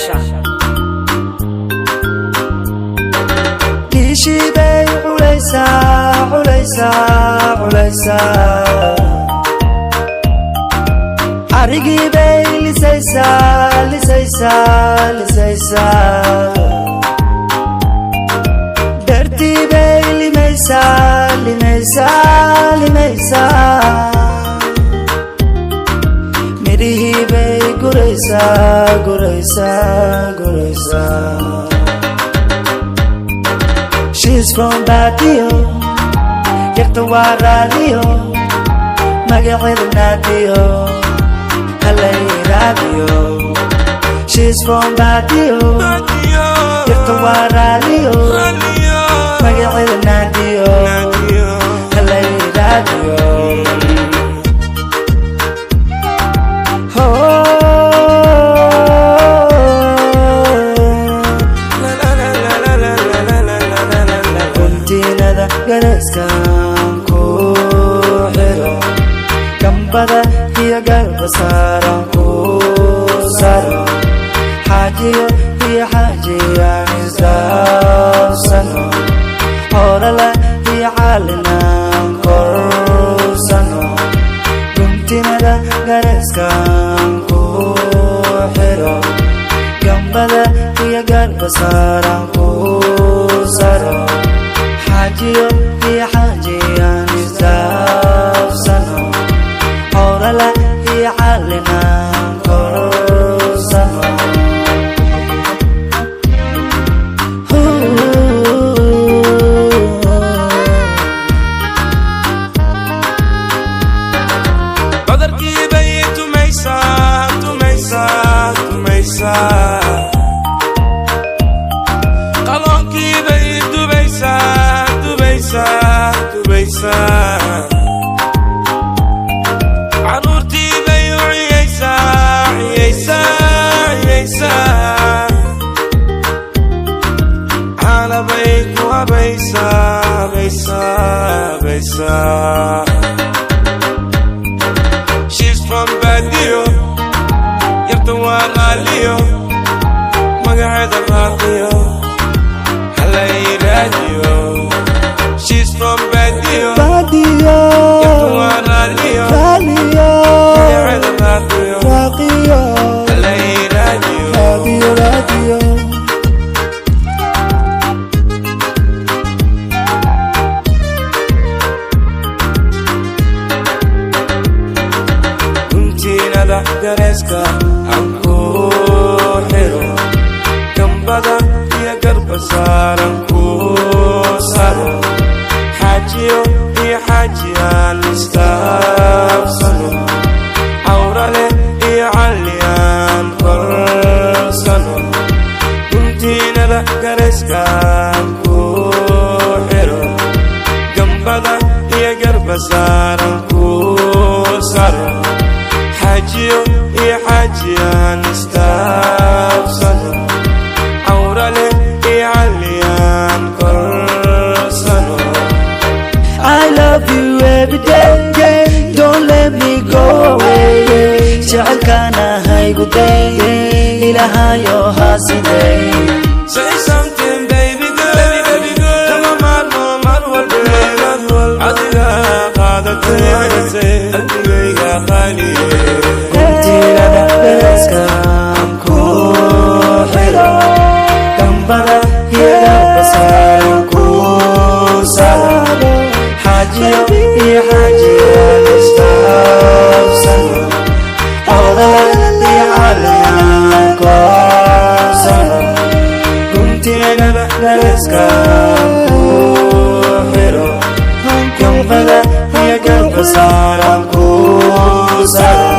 Production. Kishi bay ulaysa Arigi bay lisaysa Dirty bay limaysa Mirihi bay guraysa She's from Badio, yarta waa radio, magaceeda Nadio, halay radio. She's from Badio, yarta waa radio, magaceeda Nadio, halay radio. Gareskan ku hero Gambada hiya garba saran ku saro Hajiyo hiya hajiyan isdafsano Horala hiya calinan korsano Guntinada gareskan ku hero Gambada hiya garba saran ku saro Hajiyo hiya hajiyan isdafsano Horala hiya calinan korsano Badarkii bay tumaysaa Qaloonkii bay dubaysaa Caruurtii bay u ciyaysaa Caalabay ku habaysaa She's from Badio, yarta waa qaaliyo, magaceeda raaqiyo, halay radio. She's from Badio, yarta waa qaaliyo, magaceeda raaqiyo, halay radio. Gareska anku hero Gambada hiya garba saran ku saro Hajiyo hiya hajiyan isdafsano Awrale hiya caliyan korsano Guntinada gareska anku hero Gambada hiya garba saran ku saro Hajiyo hiya hajiyan isdafsano Awrale hiya caliyan korsano I love you every day, don't let me go away Jacelkana haygu day, ilahayo hasiday Say something baby girl, kama marmo marwalbe Adiga qaadatay qalbigayga qaaliye Guntinada gareskan ku hero Gambada hiya garba saran ku saro Hajiyo hiya hajiyan isdafsano Horala hiya calinan korsano Guntinada gareskan ku hero Gambada hiya garba saran ku saro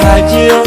Hajiyo